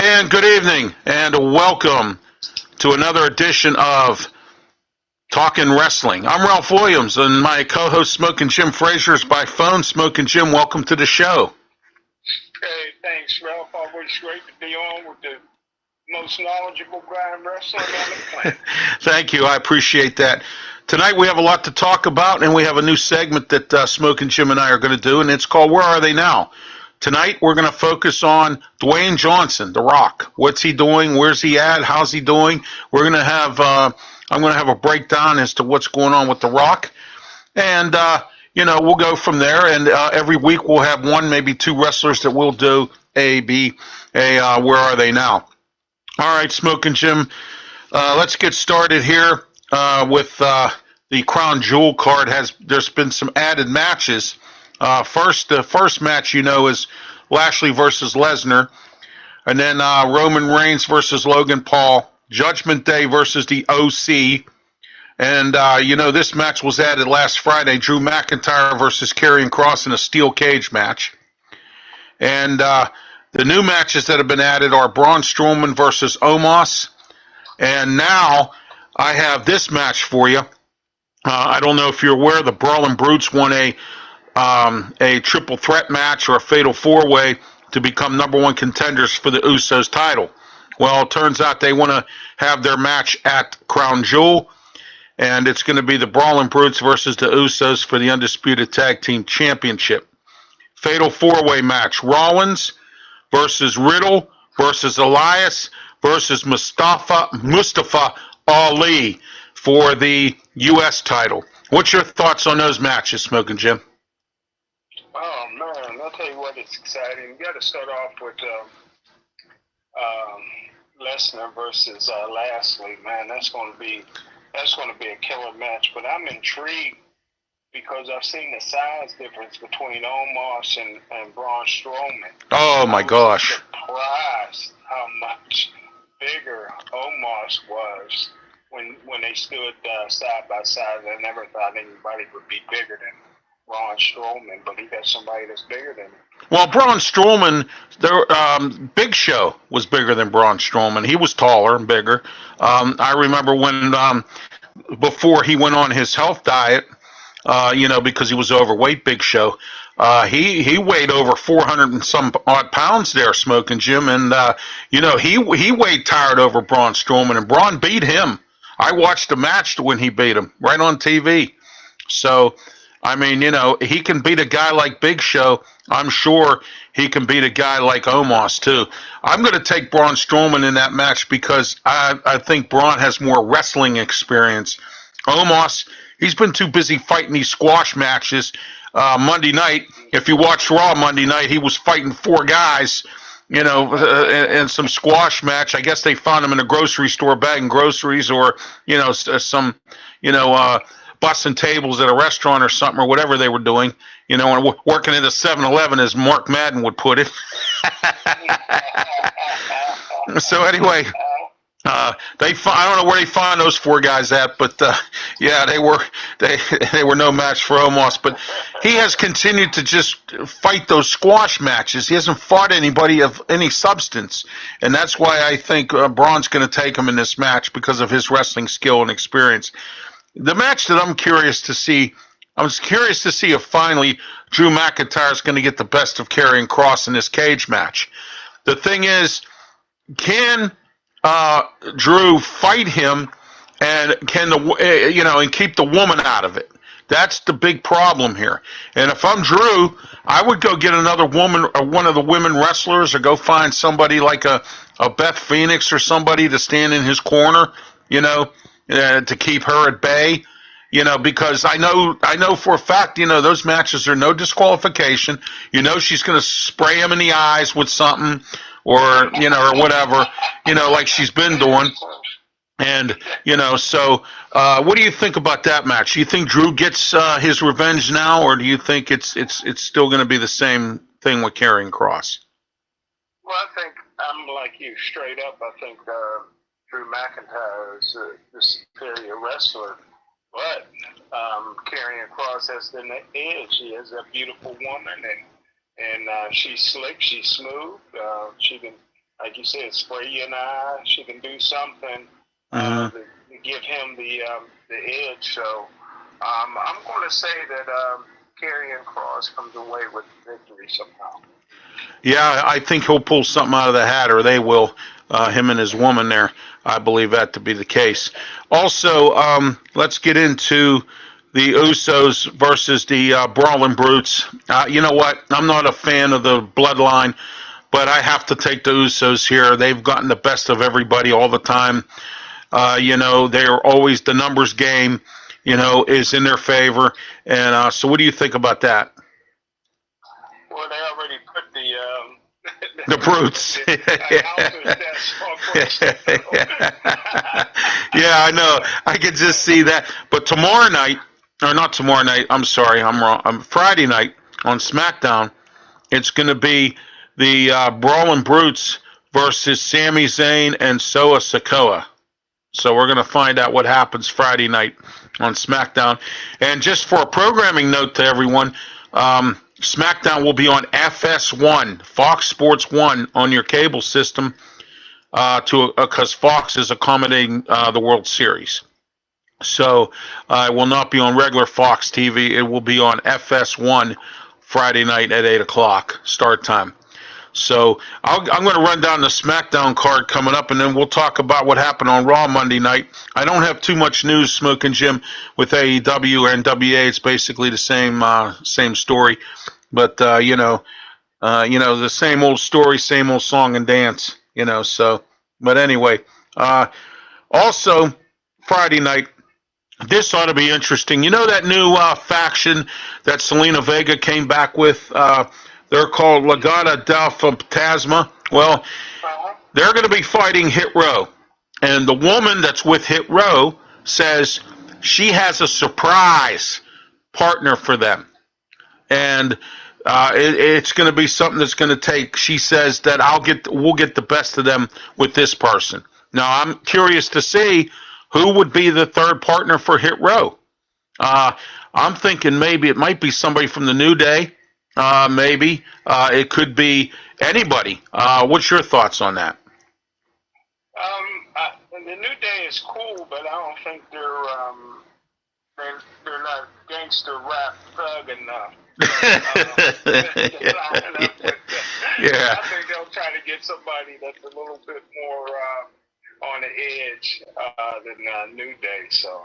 And good evening, and welcome to another edition of Talkin' Wrestling. I'm Ralph Williams, and my co-host Smokin' Jim Frazier is by phone. Smokin' Jim, welcome to the show. Hey, thanks, Ralph. Always great to be on with the most knowledgeable guy in wrestling on the planet. Thank you. I appreciate that. Tonight we have a lot to talk about, and we have a new segment that Smokin' Jim and I are going to do, and it's called Where Are They Now? Tonight we're going to focus on Dwayne Johnson, The Rock. What's he doing? Where's he at? How's he doing? We're going to have I'm going to have a breakdown as to what's going on with The Rock, and we'll go from there. And every week we'll have one, maybe two wrestlers that we'll do a Where Are They Now? All right, Smokin' Jim. Let's get started here with the Crown Jewel card. There's been some added matches. The first match, is Lashley versus Lesnar, and then Roman Reigns versus Logan Paul, Judgment Day versus the OC, and this match was added last Friday. Drew McIntyre versus Karrion Kross in a steel cage match, and the new matches that have been added are Braun Strowman versus Omos, and now I have this match for you. I don't know if you're aware, the Brawling Brutes won a triple threat match or a fatal four-way to become number one contenders for the Usos title. Well, it turns out they want to have their match at Crown Jewel, and it's going to be the Brawling Brutes versus the Usos for the Undisputed Tag Team Championship. Fatal four-way match, Rollins versus Riddle versus Elias versus Mustafa Ali for the U.S. title. What's your thoughts on those matches, Smokin' Jim? Oh man, I'll tell you what, it's exciting. You got to start off with Lesnar versus Lashley. Man, that's going to be a killer match. But I'm intrigued because I've seen the size difference between Omos and Braun Strowman. Oh my gosh! Surprised how much bigger Omos was when they stood side by side. I never thought anybody would be bigger than Braun Strowman, but he got somebody that's bigger than him. Well, Braun Strowman, Big Show was bigger than Braun Strowman. He was taller and bigger. I remember when before he went on his health diet, because he was overweight, Big Show. He weighed over 400 and some odd pounds there, Smokin' Jim, and he weighed tired over Braun Strowman, and Braun beat him. I watched the match when he beat him right on TV. So, I mean, he can beat a guy like Big Show. I'm sure he can beat a guy like Omos too. I'm going to take Braun Strowman in that match because I think Braun has more wrestling experience. Omos, he's been too busy fighting these squash matches. Monday night, if you watched Raw Monday night, he was fighting four guys, in some squash match. I guess they found him in a grocery store bagging groceries, or some busting tables at a restaurant or something, or whatever they were doing, and working at a 7-Eleven, as Mark Madden would put it. So anyway, I don't know where they found those four guys at, but they were no match for Omos. But he has continued to just fight those squash matches. He hasn't fought anybody of any substance, and that's why I think Braun's going to take him in this match because of his wrestling skill and experience. The match that I'm curious to see if finally Drew McIntyre is going to get the best of Karrion Kross in this cage match. The thing is, can Drew fight him, and can and keep the woman out of it? That's the big problem here. And if I'm Drew, I would go get another woman, or one of the women wrestlers, or go find somebody like a Beth Phoenix or somebody to stand in his corner, to keep her at bay. Because I know for a fact, those matches are no disqualification. She's going to spray him in the eyes with something, or whatever, like she's been doing. And, so what do you think about that match? Do you think Drew gets his revenge now, or do you think it's still going to be the same thing with Karrion Kross? Well, I think I'm like you, straight up. I think Drew McIntyre is the superior wrestler. But Karrion Kross has the edge. She is a beautiful woman, and she's slick, she's smooth. She can like you said, spray you in the eye. She can do something Mm-hmm. to give him the edge. So I'm going to say that Karrion Kross comes away with victory somehow. Yeah, I think he'll pull something out of the hat, or they will. Him and his woman there. I believe that to be the case. Also, let's get into the Usos versus the Brawling Brutes. You know what? I'm not a fan of the Bloodline, but I have to take the Usos here. They've gotten the best of everybody all the time. They're always the numbers game. Is in their favor. And so, what do you think about that? Well, they already put The Brutes. Yeah, I know. I could just see that. But tomorrow night, or not tomorrow night, I'm sorry, I'm wrong. Friday night on SmackDown, it's going to be the Brawling Brutes versus Sami Zayn and Soa Sikoa. So we're going to find out what happens Friday night on SmackDown. And just for a programming note to everyone, SmackDown will be on FS1, Fox Sports 1 on your cable system because Fox is accommodating the World Series. So it will not be on regular Fox TV. It will be on FS1 Friday night at 8 o'clock start time. So I'm going to run down the SmackDown card coming up, and then we'll talk about what happened on Raw Monday night. I don't have too much news, Smokin' Jim, with AEW or NWA. It's basically the same story, but the same old story, same old song and dance. So. But anyway, also Friday night. This ought to be interesting. You know that new faction that Selena Vega came back with? They're called Legata del Fantasma. Well, they're going to be fighting Hit Row. And the woman that's with Hit Row says she has a surprise partner for them. And it's going to be something that's going to take. She says that we'll get the best of them with this person. Now, I'm curious to see who would be the third partner for Hit Row. I'm thinking maybe it might be somebody from the New Day. Maybe it could be anybody. What's your thoughts on that? The New Day is cool, but I don't think they're not gangster rap thug enough. Yeah. I think they'll try to get somebody that's a little bit more on the edge than New Day. So.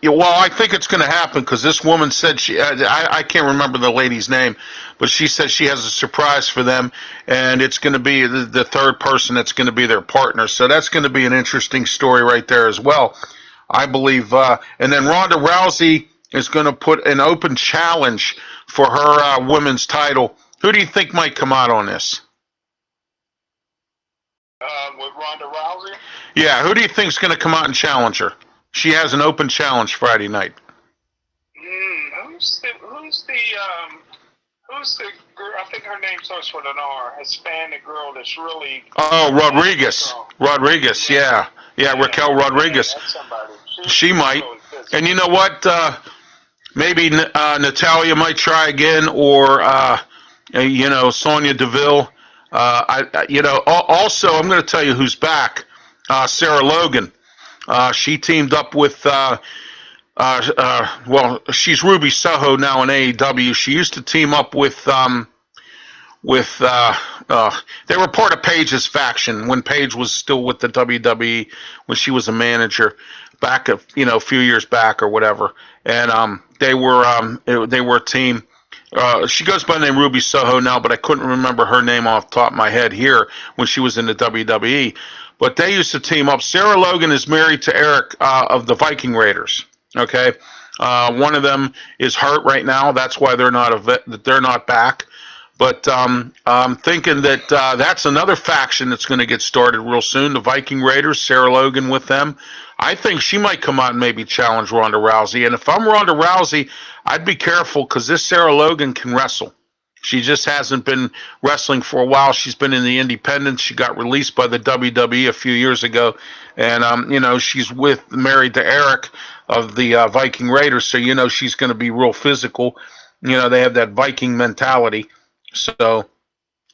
Well, I think it's going to happen because this woman said I can't remember the lady's name, but she said she has a surprise for them, and it's going to be the third person that's going to be their partner. So that's going to be an interesting story right there as well, I believe. And then Ronda Rousey is going to put an open challenge for her women's title. Who do you think might come out on this? With Ronda Rousey? Yeah, who do you think is going to come out and challenge her? She has an open challenge Friday night. Who's the girl? I think her name starts with an R. Hispanic girl that's really. Oh, Rodriguez. Rodriguez, yeah, Raquel Rodriguez. That's somebody. She might. And you know what? Maybe Natalia might try again, or Sonya Deville. Also, I'm going to tell you who's back. Sarah Logan. She teamed up with, she's Ruby Soho now in AEW. She used to team up with they were part of Paige's faction when Paige was still with the WWE, when she was a manager back a few years back or whatever. And they were a team. She goes by the name Ruby Soho now, but I couldn't remember her name off the top of my head here when she was in the WWE. But they used to team up. Sarah Logan is married to Eric of the Viking Raiders. Okay, one of them is hurt right now. That's why they're not back. But I'm thinking that that's another faction that's going to get started real soon. The Viking Raiders, Sarah Logan with them. I think she might come out and maybe challenge Ronda Rousey. And if I'm Ronda Rousey, I'd be careful because this Sarah Logan can wrestle. She just hasn't been wrestling for a while. She's been in the independents. She got released by the WWE a few years ago. And, she's married to Eric of the Viking Raiders. So, she's going to be real physical. They have that Viking mentality. So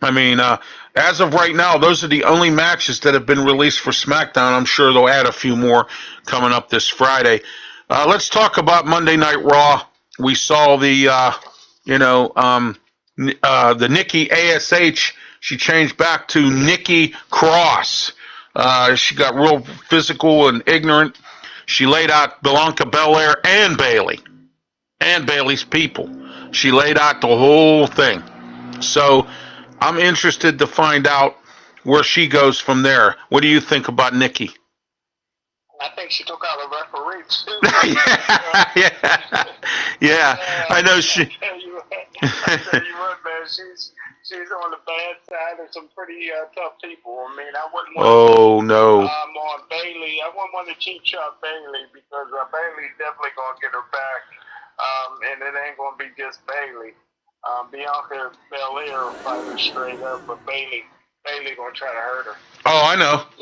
I mean, as of right now, those are the only matches that have been released for SmackDown. I'm sure they'll add a few more coming up this Friday. Let's talk about Monday Night Raw. We saw you know, the Nikki ASH. She changed back to Nikki Cross. She got real physical and ignorant. She laid out Bianca Belair and Bailey's people. She laid out the whole thing. So I'm interested to find out where she goes from there. What do you think about Nikki? I think she took out a referee too. yeah. I know she. I tell you what, man, she's on the bad side of some pretty tough people. I mean, I wouldn't want Oh no. on Bailey. I wouldn't want to cheap shot Bailey because Bailey's definitely gonna get her back, and it ain't gonna be just Bailey. Bianca Belair will fight her straight up, but Bailey gonna try to hurt her. Oh,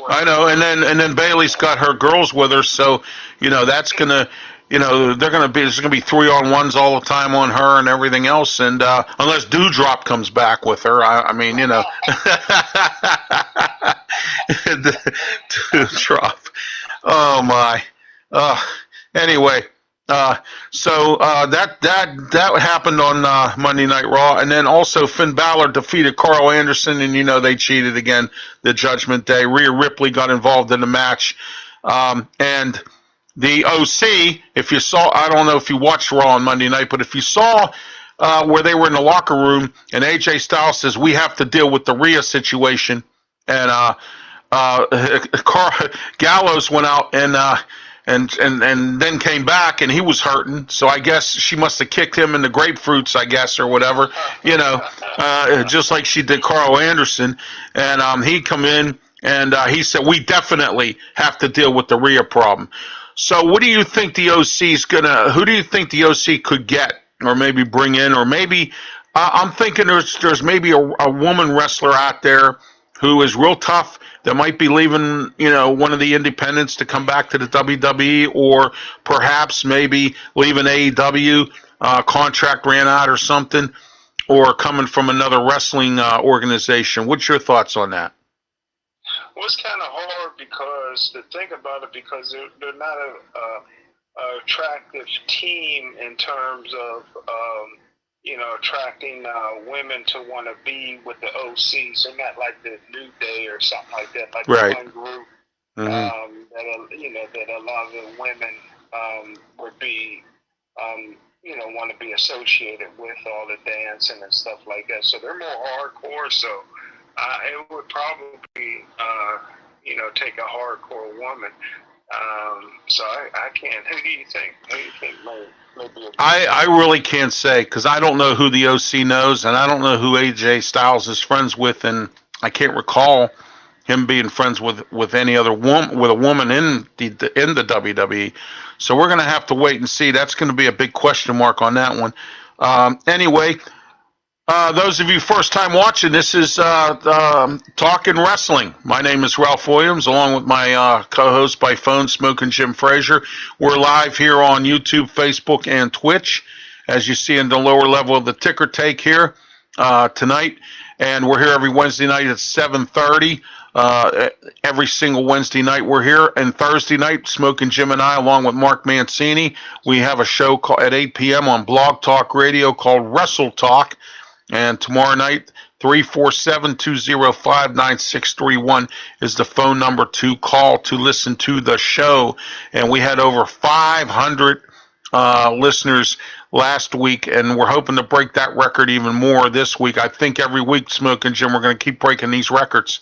I know. And then Bailey's got her girls with her, so that's gonna, there's gonna be 3-on-1s all the time on her and everything else, and unless Dewdrop comes back with her, I mean, Dewdrop. Oh my. Anyway. So that happened on Monday Night Raw, and then also Finn Balor defeated Carl Anderson, and they cheated again the Judgment Day. Rhea Ripley got involved in the match, and the OC. If you saw, I don't know if you watched Raw on Monday night, but if you saw where they were in the locker room, and AJ Styles says we have to deal with the Rhea situation, and Gallows went out and then came back, and he was hurting. So I guess she must have kicked him in the grapefruits, I guess, or whatever, just like she did Carl Anderson. And he come in, and he said, we definitely have to deal with the Rhea problem. So what do you think the OC's who do you think the OC could get, or maybe bring in, or maybe, I'm thinking there's maybe a woman wrestler out there who is real tough, that might be leaving, one of the independents to come back to the WWE, or perhaps maybe leaving AEW, contract ran out or something, or coming from another wrestling organization. What's your thoughts on that? Well, it's kind of hard because to think about it, because they're not a attractive team in terms of attracting women to want to be with the OC. So not like the New Day or something like that, like right. one group Mm-hmm. that a lot of the women would be want to be associated with all the dancing and stuff like that. So they're more hardcore. So it would probably take a hardcore woman. So I can't. Who do you think? Who do you think maybe? I really can't say, because I don't know who the OC knows, and I don't know who AJ Styles is friends with, and I can't recall him being friends with any other woman, with a woman in the WWE. So we're going to have to wait and see. That's going to be a big question mark on that one. Anyway. Those of you first time watching, this is Talking Wrestling. My name is Ralph Williams, along with my co-host by phone, Smokin' Jim Frazier. We're live here on YouTube, Facebook, and Twitch, as you see in the lower level of the ticker take here tonight. And we're here every Wednesday night at 7:30. Every single Wednesday night we're here. And Thursday night, Smokin' Jim and I, along with Mark Mancini, we have a show at 8 p.m. on Blog Talk Radio called Wrestle Talk. And tomorrow night, 347-205-9631 is the phone number to call to listen to the show. And we had over 500 listeners last week, and we're hoping to break that record even more this week. I think every week, Smokin' Jim, we're going to keep breaking these records.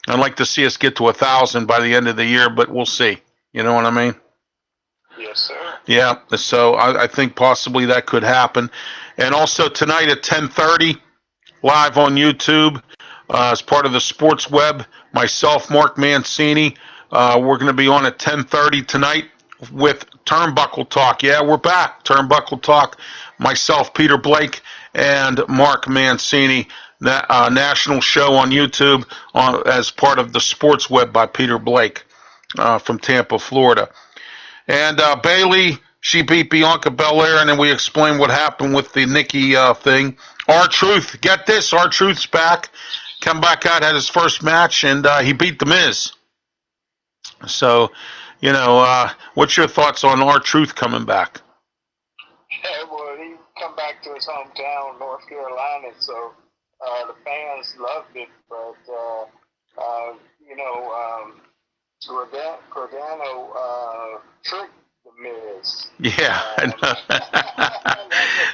I'd like to see us get to 1,000 by the end of the year, but we'll see. You know what I mean? Yes, sir. Yeah, so I think possibly that could happen. And also tonight at 10:30, live on YouTube, as part of the Sports Web, myself, Mark Mancini, we're going to be on at 10:30 tonight with Turnbuckle Talk. Yeah, we're back. Turnbuckle Talk, myself, Peter Blake, and Mark Mancini, national show on YouTube as part of the Sports Web by Peter Blake from Tampa, Florida. And Bailey, she beat Bianca Belair, and then we explained what happened with the Nikki thing. R-Truth, get this, R-Truth's back. Come back out, had his first match, and he beat The Miz. So, what's your thoughts on R-Truth coming back? Yeah, well, he come back to his hometown, North Carolina, so the fans loved it. But Cordano tricked the Miz. Yeah, I know.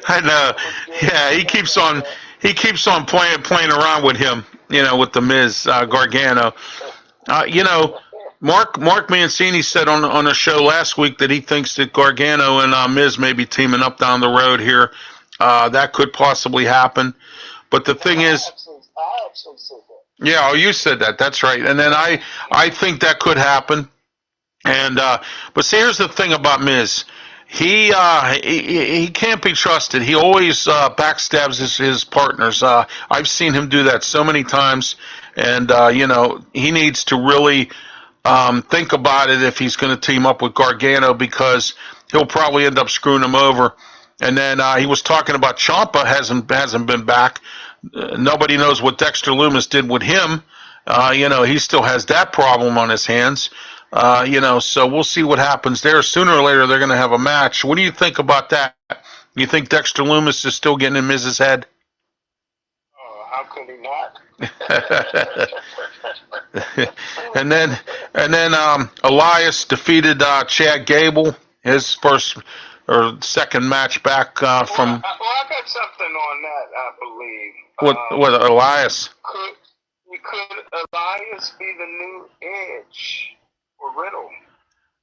I know. Yeah, he keeps on playing around with him, with the Miz, Gargano. Mark Mancini said on a show last week that he thinks that Gargano and Miz may be teaming up down the road here. That could possibly happen. But the thing is, I actually said that. yeah, you said that. That's right. And then I think that could happen. And but see, here's the thing about Miz. He can't be trusted. He always backstabs his partners. I've seen him do that so many times. And he needs to really think about it if he's going to team up with Gargano, because he'll probably end up screwing him over. And then he was talking about Ciampa hasn't been back. Nobody knows what Dexter Lumis did with him. He still has that problem on his hands. So we'll see what happens there. Sooner or later, they're going to have a match. What do you think about that? You think Dexter Lumis is still getting in Miz's head? How could he not? and then Elias defeated Chad Gable, his first or second match back from. Well, I got something on that. I believe. What Elias? Could Elias be the new Edge or Riddle?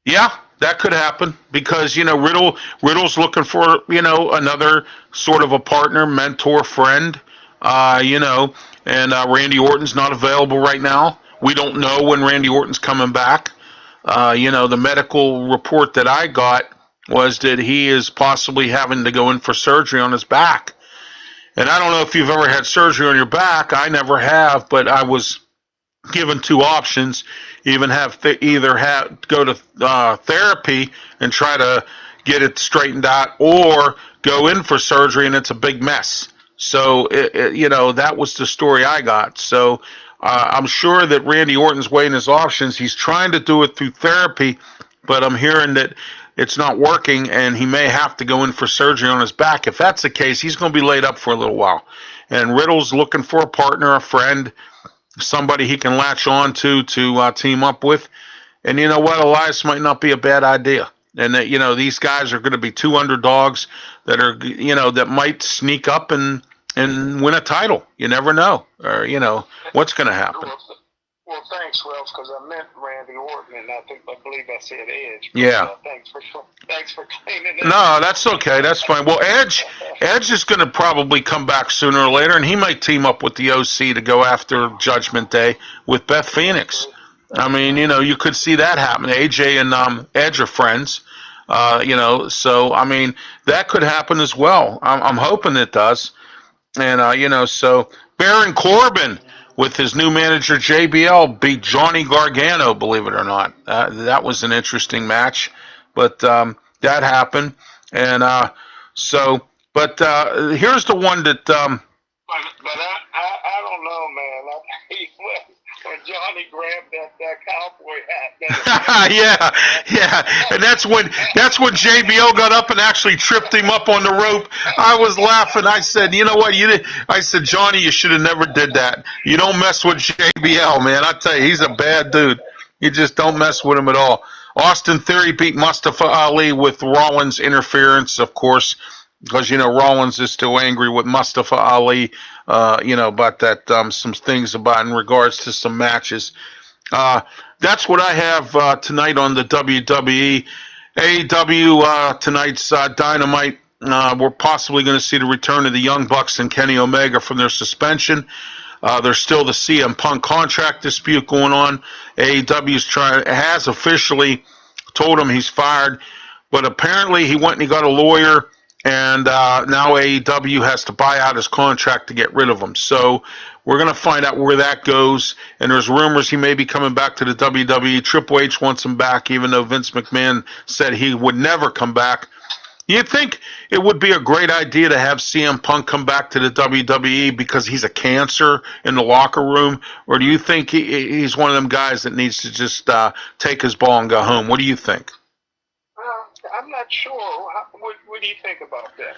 Yeah, that could happen, because Riddle's looking for another sort of a partner, mentor, friend. And Randy Orton's not available right now. We don't know when Randy Orton's coming back. The medical report that I got was that he is possibly having to go in for surgery on his back. And I don't know if you've ever had surgery on your back. I never have, but I was given two options. Even go to therapy and try to get it straightened out, or go in for surgery, and it's a big mess. So, that was the story I got. So, I'm sure that Randy Orton's weighing his options. He's trying to do it through therapy, but I'm hearing that it's not working, and he may have to go in for surgery on his back. If that's the case, he's going to be laid up for a little while. And Riddle's looking for a partner, a friend, somebody he can latch on to team up with. And you know what? Elias might not be a bad idea. And that, these guys are going to be two underdogs that are, that might sneak up and win a title. You never know. Or, what's going to happen. Well, thanks, Ralph, because I meant Randy Orton, and I believe I said Edge. But, yeah. Thanks for cleaning it. No, that's okay. That's fine. Well, Edge is going to probably come back sooner or later, and he might team up with the OC to go after Judgment Day with Beth Phoenix. I mean, you could see that happen. AJ and Edge are friends. So I mean, that could happen as well. I'm hoping it does. And so Baron Corbin with his new manager JBL beat Johnny Gargano, believe it or not. That was an interesting match, but that happened. And but here's the one that. But I don't know, man. When Johnny grabbed that cowboy hat. yeah, and that's when JBL got up and actually tripped him up on the rope. I was laughing. I said, you know what? I said, Johnny, you should have never did that. You don't mess with JBL, man. I tell you, he's a bad dude. You just don't mess with him at all. Austin Theory beat Mustafa Ali with Rollins' interference, of course, because Rollins is still angry with Mustafa Ali. About that, some things about in regards to some matches. That's what I have tonight on the WWE. AEW tonight's Dynamite. We're possibly going to see the return of the Young Bucks and Kenny Omega from their suspension. There's still the CM Punk contract dispute going on. AEW has officially told him he's fired, but apparently he went and he got a lawyer. And now AEW has to buy out his contract to get rid of him. So we're going to find out where that goes. And there's rumors he may be coming back to the WWE. Triple H wants him back, even though Vince McMahon said he would never come back. You think it would be a great idea to have CM Punk come back to the WWE because he's a cancer in the locker room, or do you think he's one of them guys that needs to just take his ball and go home? What do you think? I'm not sure. What do you think about that?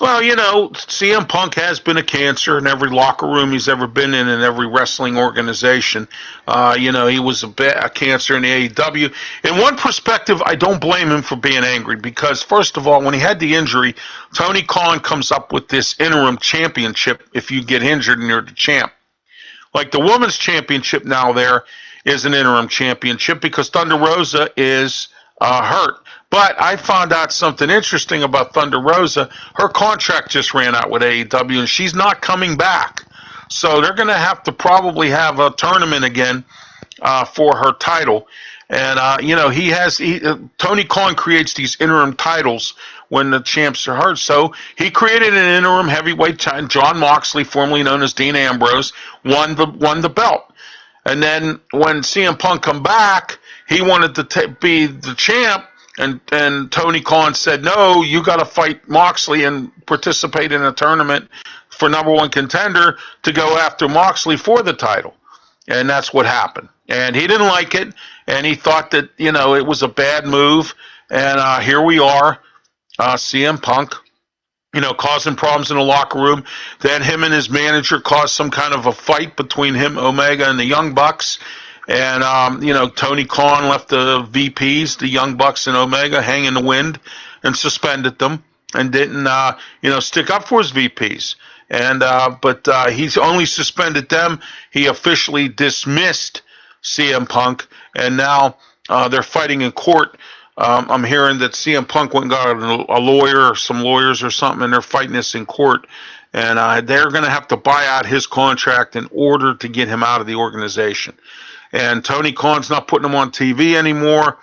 Well, CM Punk has been a cancer in every locker room he's ever been in every wrestling organization. He was a cancer in the AEW. In one perspective, I don't blame him for being angry because, first of all, when he had the injury, Tony Khan comes up with this interim championship if you get injured and you're the champ. Like the women's championship now there is an interim championship because Thunder Rosa is hurt. But I found out something interesting about Thunder Rosa. Her contract just ran out with AEW, and she's not coming back. So they're going to have to probably have a tournament again for her title. And Tony Khan creates these interim titles when the champs are hurt. So he created an interim heavyweight title. John Moxley, formerly known as Dean Ambrose, won the belt. And then when CM Punk come back, he wanted to be the champ. And Tony Khan said, no, you got to fight Moxley and participate in a tournament for number one contender to go after Moxley for the title. And that's what happened. And he didn't like it, and he thought that, it was a bad move. And here we are, CM Punk, causing problems in the locker room. Then him and his manager caused some kind of a fight between him, Omega, and the Young Bucks. And, Tony Khan left the VPs, the Young Bucks and Omega, hang in the wind and suspended them and didn't, stick up for his VPs. But he's only suspended them. He officially dismissed CM Punk, and now they're fighting in court. I'm hearing that CM Punk went and got a lawyer or some lawyers or something, and they're fighting this in court. And they're going to have to buy out his contract in order to get him out of the organization. And Tony Khan's not putting him on TV anymore.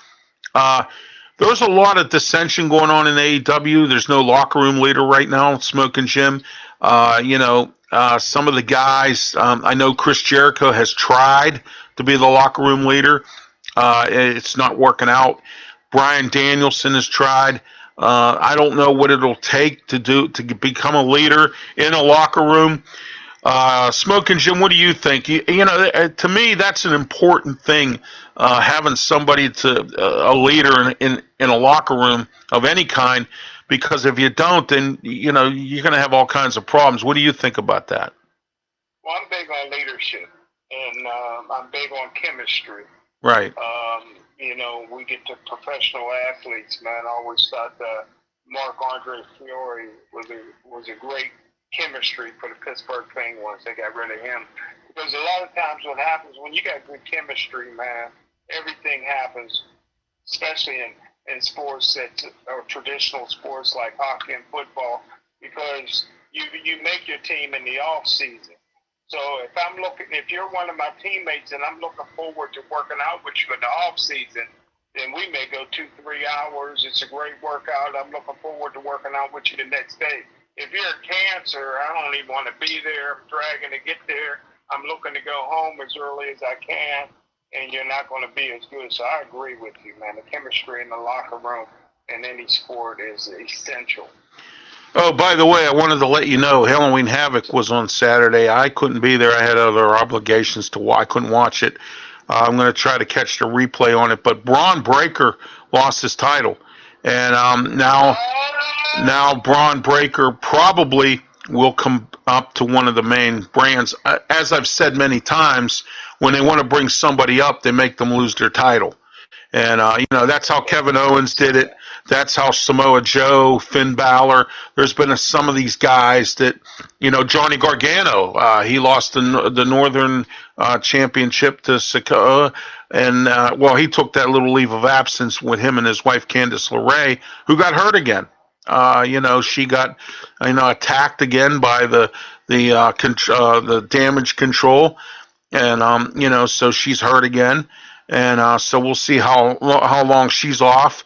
There's a lot of dissension going on in AEW. There's no locker room leader right now, Smokin' Jim. Some of the guys, I know Chris Jericho has tried to be the locker room leader. It's not working out. Bryan Danielson has tried. I don't know what it'll take to become a leader in a locker room. Smokin' Jim, what do you think? To me, that's an important thing. Having somebody a leader in a locker room of any kind, because if you don't, then you're going to have all kinds of problems. What do you think about that? Well, I'm big on leadership, and I'm big on chemistry. Right. We get to professional athletes, man. I always thought Marc-Andre Fiore was a great chemistry for the Pittsburgh Penguins. They got rid of him. Because a lot of times what happens when you got good chemistry, man, everything happens, especially in sports or traditional sports like hockey and football, because you make your team in the off season. So if you're one of my teammates and I'm looking forward to working out with you in the off season, then we may go 2-3 hours. It's a great workout. I'm looking forward to working out with you the next day. If you're a cancer, I don't even want to be there. I'm dragging to get there. I'm looking to go home as early as I can, and you're not going to be as good. So I agree with you, man. The chemistry in the locker room in any sport is essential. Oh, by the way, I wanted to let you know Halloween Havoc was on Saturday. I couldn't be there. I had other obligations to watch. I couldn't watch it. I'm going to try to catch the replay on it. But Braun Breaker lost his title. And now Braun Breaker probably will come up to one of the main brands. As I've said many times, when they want to bring somebody up, they make them lose their title. And, that's how Kevin Owens did it. That's how Samoa Joe, Finn Balor. There's been some of these guys that, Johnny Gargano, he lost the Northern Championship to Sikoa. And, he took that little leave of absence with him and his wife, Candice LeRae, who got hurt again. She got, attacked again by the damage control. And, so she's hurt again. And so we'll see how long she's off.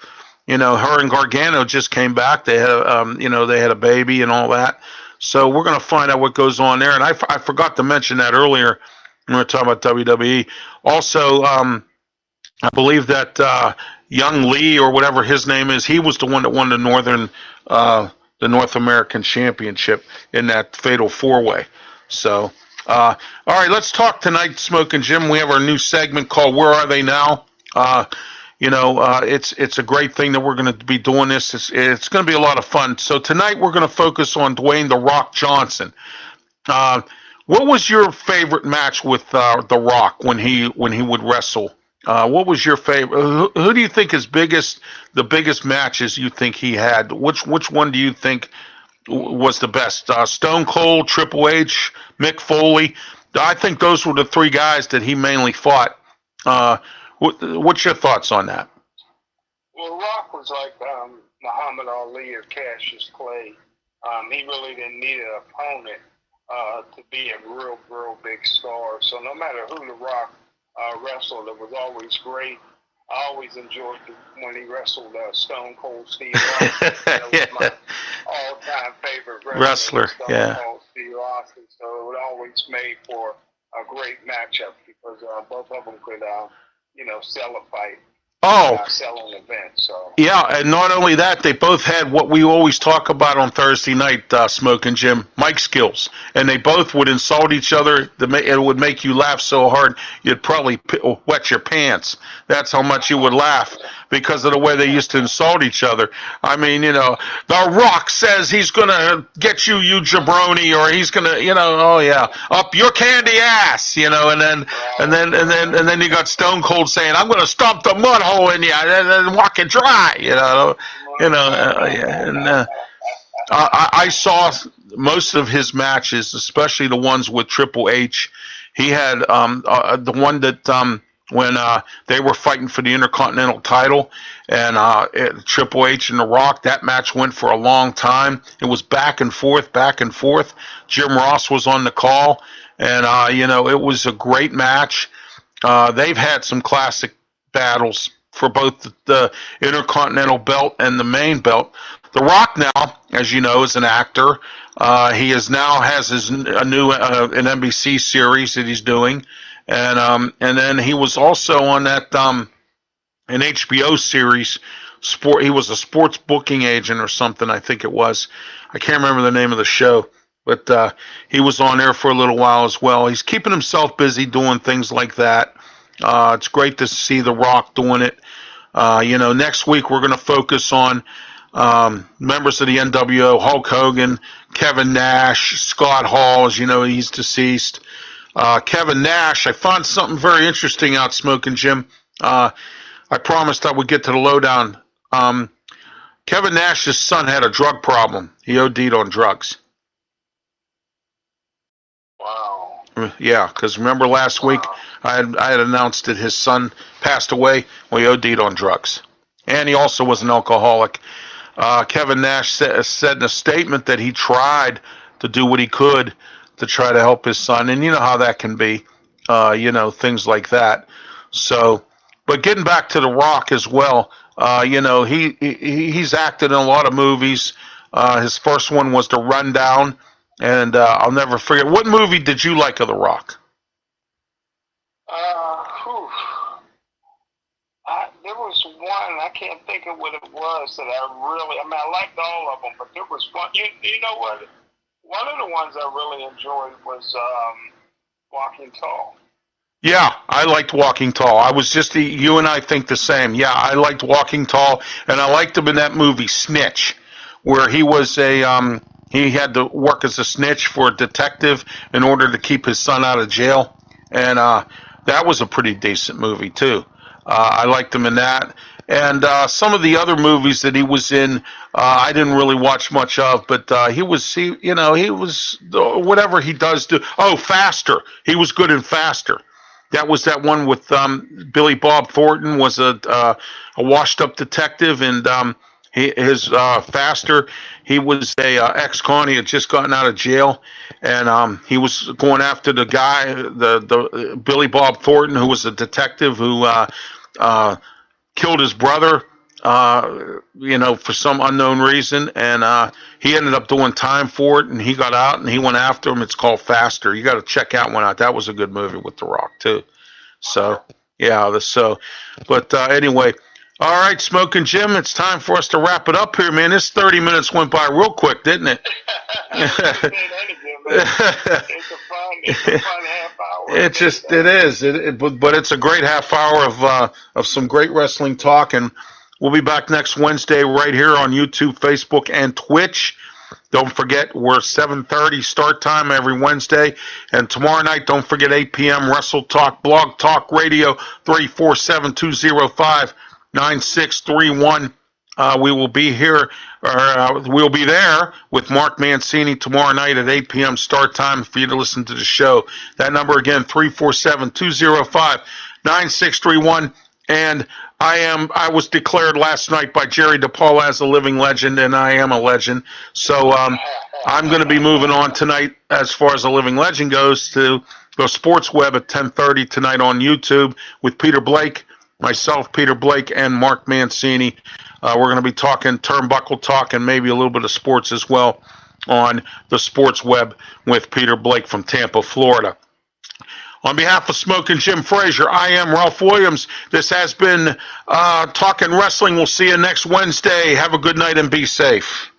Her and Gargano just came back. They had, they had a baby and all that. So we're going to find out what goes on there. And I forgot to mention that earlier when we were talking about WWE. Also, I believe that young Lee or whatever his name is, he was the one that won the North American Championship in that Fatal Four Way. So, all right, let's talk tonight, Smokin' Jim. We have our new segment called "Where Are They Now." Uh, it's a great thing that we're going to be doing this. It's going to be a lot of fun. So tonight we're going to focus on Dwayne "The Rock" Johnson. Uh, what was your favorite match with The Rock when he would wrestle? What was your favorite? Who do you think the biggest matches you think he had? Which one do you think was the best? Stone Cold, Triple H, Mick Foley. I think those were the three guys that he mainly fought. Uh, what's your thoughts on that? Well, Rock was like Muhammad Ali or Cassius Clay. He really didn't need an opponent to be a real big star. So no matter who The Rock wrestled, it was always great. I always enjoyed when he wrestled Stone Cold Steve Austin. That was my all-time favorite Wrestler. Stone Yeah. Cold Steve Austin. So it always made for a great matchup because both of them could, sell a fight. Oh, Sell an event. So yeah, and not only that, they both had what we always talk about on Thursday night, Smokin' Jim, mic skills, and they both would insult each other. It would make you laugh so hard you'd probably wet your pants. That's how much you would laugh because of the way they used to insult each other. I mean, The Rock says he's gonna get you, you jabroni, or he's gonna, oh yeah, up your candy ass, and then you got Stone Cold saying, "I'm gonna stomp the mud hole in you and walk it dry," yeah. And I saw most of his matches, especially the ones with Triple H. He had the one that when they were fighting for the Intercontinental title, and Triple H and The Rock. That match went for a long time. It was back and forth, back and forth. Jim Ross was on the call, and it was a great match. They've had some classic battles for both the Intercontinental belt and the main belt. The Rock now, as you know, is an actor. He has a new an NBC series that he's doing, and then he was also on that an HBO series. He was a sports booking agent or something. I think it was. I can't remember the name of the show, but he was on there for a little while as well. He's keeping himself busy doing things like that. It's great to see The Rock doing it. Next week we're going to focus on members of the NWO: Hulk Hogan, Kevin Nash, Scott Hall. As you know, he's deceased. Kevin Nash, I found something very interesting out, Smokin' Jim. I promised I would get to the lowdown. Kevin Nash's son had a drug problem. He OD'd on drugs. wow. Yeah, because remember last week I had announced that his son passed away. Well, he OD'd on drugs, and he also was an alcoholic. Kevin Nash said in a statement that he tried to do what he could to try to help his son, and you know how that can be, things like that. So, but getting back to The Rock as well, he's acted in a lot of movies. His first one was The Rundown, and I'll never forget. What movie did you like of The Rock? There was one, I can't think of what it was that I liked all of them, but there was one, you know what? One of the ones I really enjoyed was Walking Tall. Yeah, I liked Walking Tall. You and I think the same. Yeah, I liked Walking Tall, and I liked him in that movie Snitch, where he was he had to work as a snitch for a detective in order to keep his son out of jail, and that was a pretty decent movie too. I liked him in that, and some of the other movies that he was in, I didn't really watch much of, but he was whatever he does do. Oh, Faster. He was good in Faster. That was that one with Billy Bob Thornton was a washed-up detective, and his Faster. He was a ex-con. He had just gotten out of jail, and he was going after the guy, the Billy Bob Thornton, who was a detective who killed his brother, for some unknown reason, and he ended up doing time for it, and he got out, and he went after him. It's called Faster. You got to check that one out. That was a good movie with The Rock too. So, Yeah, but anyway, all right, Smoking Jim, it's time for us to wrap it up here, man. This 30 minutes went by real quick, didn't it? It's a fun half hour. It is. But it's a great half hour of some great wrestling talk, and we'll be back next Wednesday right here on YouTube, Facebook, and Twitch. Don't forget, we're 7:30 start time every Wednesday. And tomorrow night, don't forget 8 p.m. Wrestle Talk, Blog Talk Radio, 347-205-9631. We will be here, we'll be there with Mark Mancini tomorrow night at 8 p.m. start time for you to listen to the show. That number again, 347-205-9631. And I was declared last night by Jerry DePaul as a living legend, and I am a legend. So I'm going to be moving on tonight as far as a living legend goes to the Sports Web at 10:30 tonight on YouTube with Peter Blake, myself, Peter Blake, and Mark Mancini. We're going to be talking turnbuckle talk and maybe a little bit of sports as well on the Sports Web with Peter Blake from Tampa, Florida. On behalf of Smokin' Jim Frazier, I am Ralph Williams. This has been Talking Wrestling. We'll see you next Wednesday. Have a good night and be safe.